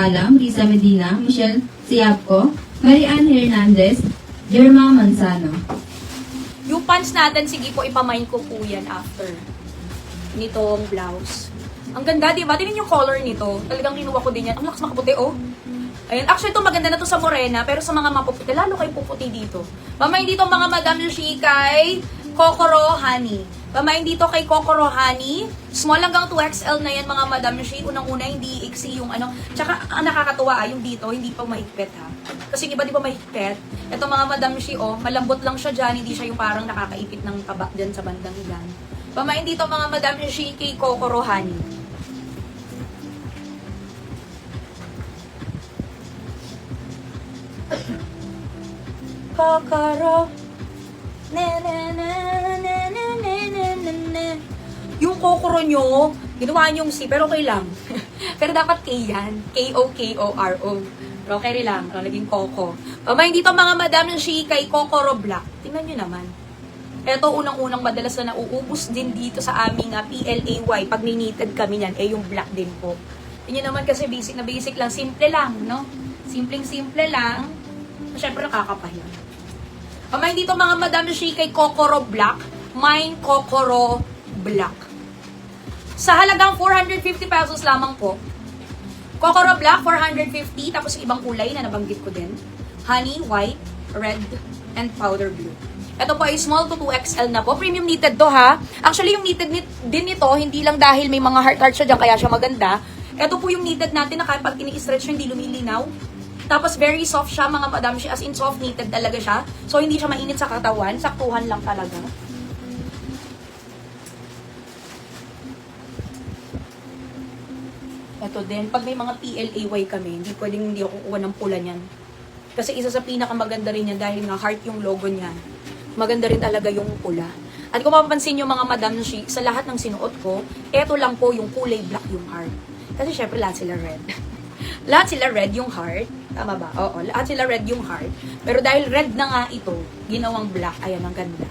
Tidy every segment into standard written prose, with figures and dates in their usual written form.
Calam, Risa Medina, Michelle Siapco, Marian Hernandez, Jerma Manzano. Yung pants natin, sige po, ipamain ko po yan after nitong blouse. Ang ganda, di ba? Tingnan yung color nito. Talagang kinuha ko din yan. Ang lakas makaputi, oh. Ayan. Actually, ito maganda na to sa morena, pero sa mga mapuputi, lalo kayo puputi dito. Pamain dito mga Madam Lucy kay Kokoro Honey. Pamain dito kay Kokoro Honey. Small hanggang 2XL na yan mga Madam Lucy. Unang-una, hindi iksi yung ano. Tsaka, ang nakakatuwa, yung dito, hindi pa mahigpit ha. Kasi yung iba di ba mahigpit? Ito mga Madam Lucy, oh, malambot lang siya dyan. Hindi siya yung parang nakakaipit ng taba dyan sa bandang ilan. Pamain dito mga Madam Lucy kay Kokoro Honey. Kokoro. Na na na na na na na na na. Yung kokoro nyo, ginawa nyong C, pero okay lang. Pero dapat K yan. K-O-K-O-R-O. Pero okay lang, naging koko. Pamain dito mga Madam Shi kay Kokoro Black. Tingnan nyo naman. Ito, unang-unang madalas na nauubos din dito sa aming PLAY. Pag ninited kami niyan, yung black din po. Tingnan naman kasi basic na basic lang. Simple lang, no? Simpleng-simple lang. Siyempre, nakakapahiya. Pamain dito mga Madam Shi kay Kokoro Black. Mine Kokoro Black. Sa halagang 450 pesos lamang po. Kokoro Black, 450. Tapos ibang kulay na nabanggit ko din. Honey, white, red, and powder blue. Ito po ay small to 2XL na po. Premium knitted to ha. Actually, yung knitted din ito, hindi lang dahil may mga heart-heart siya dyan, kaya siya maganda. Ito po yung knitted natin na kahit pag ini-stretch hindi lumilinaw. Tapos very soft siya mga Madam Shi, as in soft knitted talaga siya. So hindi siya mainit sa katawan, saktuhan lang talaga. Ito din, pag may mga PLAY kami, hindi pwedeng hindi ako kukuha ng pula niyan. Kasi isa sa pinakamaganda rin niya dahil nga heart yung logo niya. Maganda rin talaga yung pula. At kung mapapansin nyo mga Madam Shi, sa lahat ng sinuot ko, eto lang po yung kulay black yung heart. Kasi syempre lahat sila red. Lahat sila red yung heart. Tama ba? Oo, lahat sila red yung heart. Pero dahil red na nga ito, ginawang black, ayan, ang ganda.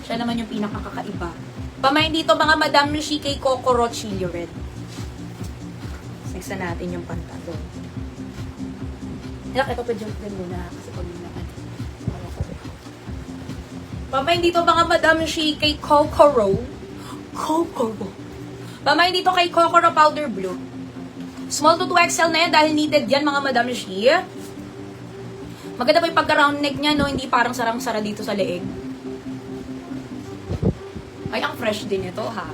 Siya naman yung pinakakakaiba. Pamain dito mga Madam Shi kay Kokoro Chili Red. Next na natin yung pantalon. Ito pa joke din muna kasi pag naman. Pamain dito mga Madam Shi kay Kokoro. Kokoro. Pamain dito kay Kokoro Powder Blue. Small to 2XL na yan dahil needed yan mga Madam Shi. Maganda pa yung pagka-round neck niya, no? Hindi parang sarang-sara dito sa leeg. Ay, ang fresh din ito, ha?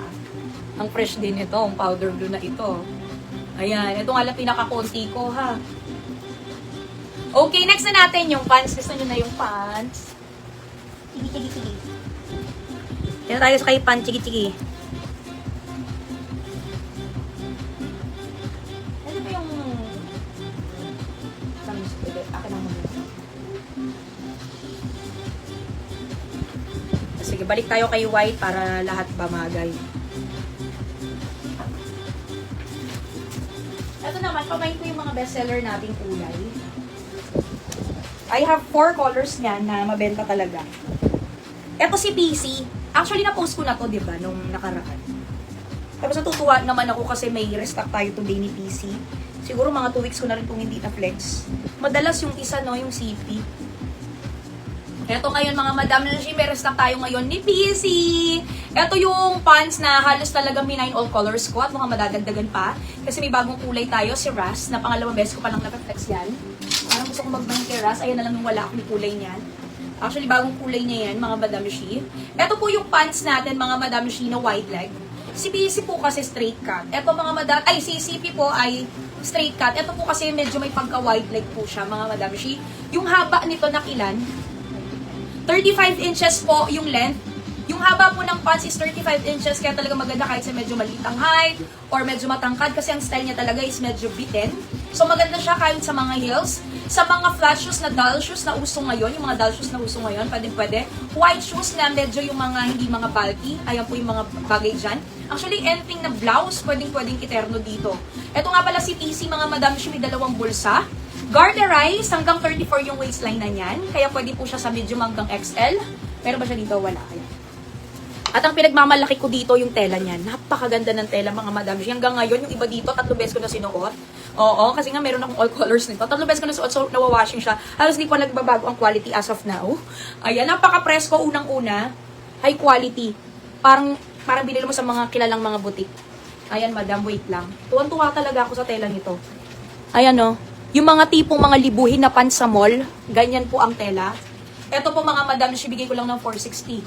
Ang fresh din ito, ang powder blue na ito. Ayan, ito nga lang pinaka-konti ko, ha? Okay, next na natin yung pants. Gusto nyo na yung pants? Sige. Dito tayo sa kay pants, sige. Sige, balik tayo kay white para lahat bamagay. Ito naman, pamain ko yung mga bestseller nating kulay. I have 4 colors niyan na mabenta talaga. Ito si PC. Actually, na-post ko na to, diba, nung nakaraan. Tapos natutuwa naman ako kasi may restock tayo today ni PC. Siguro mga 2 weeks ko na rin itong hindi na-flex. Madalas yung isa, no, yung CP. Ito ngayon mga Madam Lucy, may restock tayo ngayon ni PC. Ito yung pants na halos talaga minain all colors ko at mga madadagdagan pa. Kasi may bagong kulay tayo, si Ras, na pangalawang beses ko palang na-flex yan. Parang gusto ko mag-bang kay Ras, ayan na lang yung wala akong kulay niyan. Actually, bagong kulay niya yan, mga Madam Lucy. Ito po yung pants natin, mga Madam Lucy, na wide leg. Si PC po kasi straight cut. Ito mga Madam, si CP po ay straight cut. Ito po kasi medyo may pagka-wide leg po siya, mga Madam Lucy. Yung haba nito na ilan? 35 inches po yung length. Yung haba po ng pants is 35 inches, kaya talaga maganda kahit sa medyo maliit ang height or medyo matangkad kasi ang style niya talaga is medyo bitten. So maganda siya kahit sa mga heels. Sa mga flat shoes na doll shoes na uso ngayon, yung mga doll shoes na uso ngayon, pwede. White shoes na medyo yung mga hindi mga bulky, ayan po yung mga bagay dyan. Actually, anything na blouse, pwedeng iterno dito. Ito nga pala si PC, mga Madam Shi, may dalawang bulsa. Garterize, hanggang 34 yung waistline na niyan. Kaya pwede po siya sa medium hanggang XL. Meron ba siya dito? Wala. Ayan. At ang pinagmamalaki ko dito yung tela niyan. Napakaganda ng tela mga Madam Shi. Hanggang ngayon, yung iba dito, 3 beses ko na sinuot. Oo, kasi nga meron akong all colors nito. 3 beses ko nasuot, so nawawashing siya. Halos di pa nagbabago ang quality as of now. Ayan, napaka-presko unang-una. High quality. Parang binili mo sa mga kilalang mga butik. Ayan, madam, wait lang. Tuwan-tuwa talaga ako sa tela nito. Ayan, no. Yung mga tipong mga libuhin na pan sa mall, ganyan po ang tela. Ito po mga madam, bigay ko lang ng 460.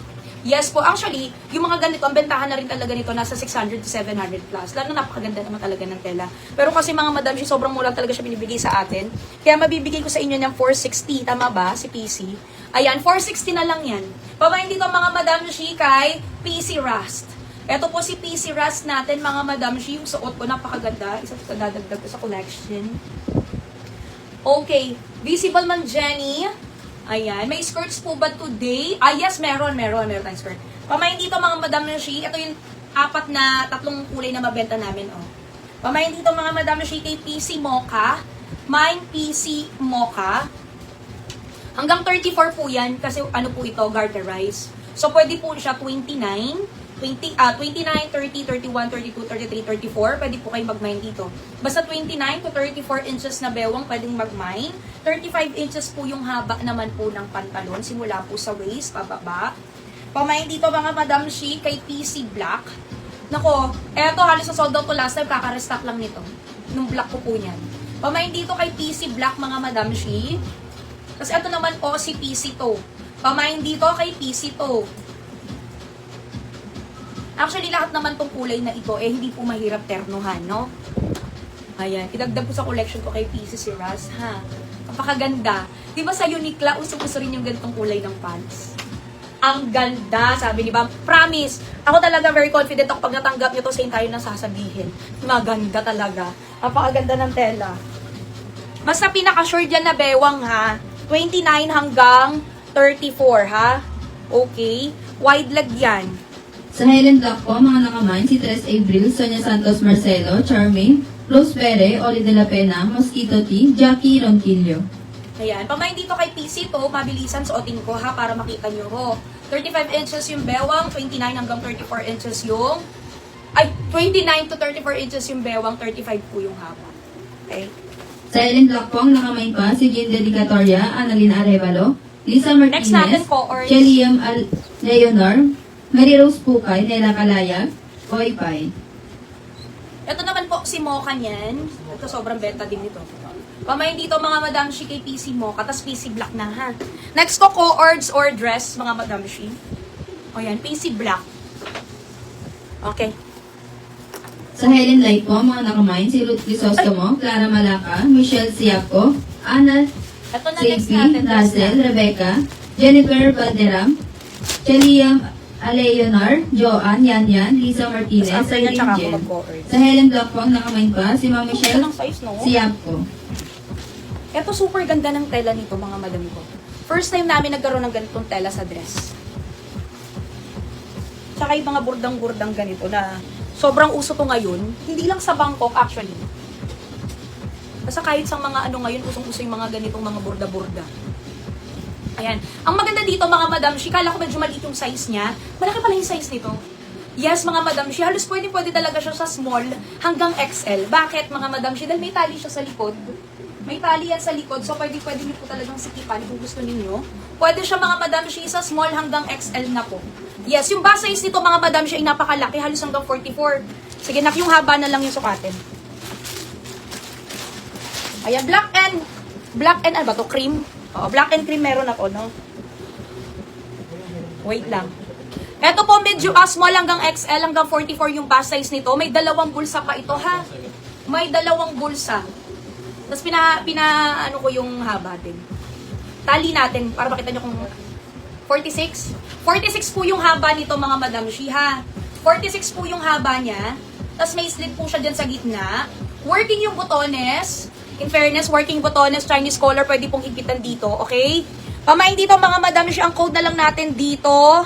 Yes po, actually, yung mga ganito, ang bentahan na rin talaga nito, nasa 600 to 700 plus. Lalo napakaganda naman talaga ng tela. Pero kasi mga madam, sobrang mura talaga siya binibigay sa atin. Kaya mabibigay ko sa inyo ng 460, tama ba, si PC? Ayan, 460 na lang yan. Pabayin dito mga madam, kay PC Rust. Ito po si PC Rust natin, mga madam, yung suot ko, napakaganda. Isa sa dadagdag ko sa collection. Okay, Visible Man Jenny. Ayan, may skirts po ba today? Ah, yes, meron tayong skirt. Pamayin dito mga madam na shi. Ito yung 3 kulay na mabenta namin, oh. Pamayin dito mga madam na shi kay PC Mocha. Mine PC Mocha. Hanggang 34 po yan kasi ano po ito, garterized. So pwede po siya 29, 30, 31, 32, 33, 34, pwede po kayo mag-mine dito. Basta 29 to 34 inches na bewang pwedeng mag-mine. 35 inches po yung haba naman po ng pantalon, simula po sa waist, pababa. Pamain dito mga Madam Shi kay PC Black. Nako, eto halos sa sold out to last time, kaka-restock lang nito. Nung black ko po niyan. Pamain dito kay PC Black mga Madam Shi. Tapos eto naman po si PC to. Pamain dito kay PC to. Actually, lahat naman tong kulay na ito, hindi po mahirap ternuhan, no? Ayan, idagdag ko sa collection ko kay PC si Raz, ha? Napakaganda. Di ba sa Uniqlo, uso-uso rin yung ganitong kulay ng pants? Ang ganda, sabi ni Bam. Promise, ako talaga very confident ako pag natanggap nyo to, same tayo na sasabihin. Maganda talaga. Napakaganda ng tela. Basta pinaka-short yan na bewang, ha? 29 hanggang 34, ha? Okay? Wide leg yan. Sa Helen Black po, mga nakamine, si Tres Abril, Sonia Santos Marcelo, Charmaine, Rose Pere, Oli de la Pena, Mosquito T, Jackie Ronquillo. Ayan. Pamain dito kay PC to, mabilisan suotin ko ha, para makita nyo ho. 35 inches yung bewang, 29 hanggang 34 inches yung... Ay, 29 to 34 inches yung bewang, 35 po yung haba. Okay? Sa Helen Black po, ang nakamine pa, si Jean Dedicatoria, Annalyn Arevalo, Lisa Next natin Martinez, po, or... Cheliam Leonor, Mary Rose Pukay, Nela Calayag, Oy Pai. Ito naman po si Mocha niyan. Ito sobrang benta din nito. Pamain dito mga Madam Shi kay PC Mocha, tas PC Black na ha. Next ko co-ords or dress mga Madam Shi. O yan, PC Black. Okay. Sa Helen Light po, mga nakamine, si Ruth Crisostomo, Clara Malaca, Michelle Siaco, Ana Ito na next Seifi, natin. Russell, Rebecca, Jennifer Valderam, Cheliam Aleonor, Joanne, Yanyan, Lisa Martinez, Tapos after yan, tsaka ako Jen. mag-co-ords. Sa Helen Black po, ang nakamine pa, si Ma'am Ito Michelle ng size, no? Siaco. Ito super ganda ng tela nito mga madam ko. First time namin nagkaroon ng ganitong tela sa dress. Tsaka yung mga burdang-burdang ganito na sobrang uso to ngayon. Hindi lang sa Bangkok actually. Basta kahit sa mga ano ngayon, usong-uso yung mga ganitong mga burda-burda. Ayan. Ang maganda dito mga madam, kala ko medyo maliit yung size niya. Malaki pala yung size nito. Yes, mga madam, halos pwede talaga siya sa small hanggang XL. Bakit mga madam? Dahil may tali siya sa likod. May tali yan sa likod, so pwede niyo po talagang sikipan kung gusto ninyo. Pwede siya mga madam, sa small hanggang XL na po. Yes, yung base size nito mga madam, ay napakalaki, halos hanggang 44. Sige, yung haba na lang yung sukatin. Ayan, black and ano ba to? Cream. Oo, black and cream meron ako, no? Wait lang. Ito po, medyo small hanggang XL, hanggang 44 yung bust size nito. May 2 bulsa pa ito, ha? May 2 bulsa. Tapos ano ko yung haba din. Tali natin, para makita nyo kung 46. 46 po yung haba nito, mga Madam Shi, ha? 46 po yung haba niya. Tapos may slit po siya dyan sa gitna. Working yung botones. In fairness, working botones, Chinese collar, pwede pong higpitan dito, okay? Pamain dito mga Madam Shi, ang code na lang natin dito.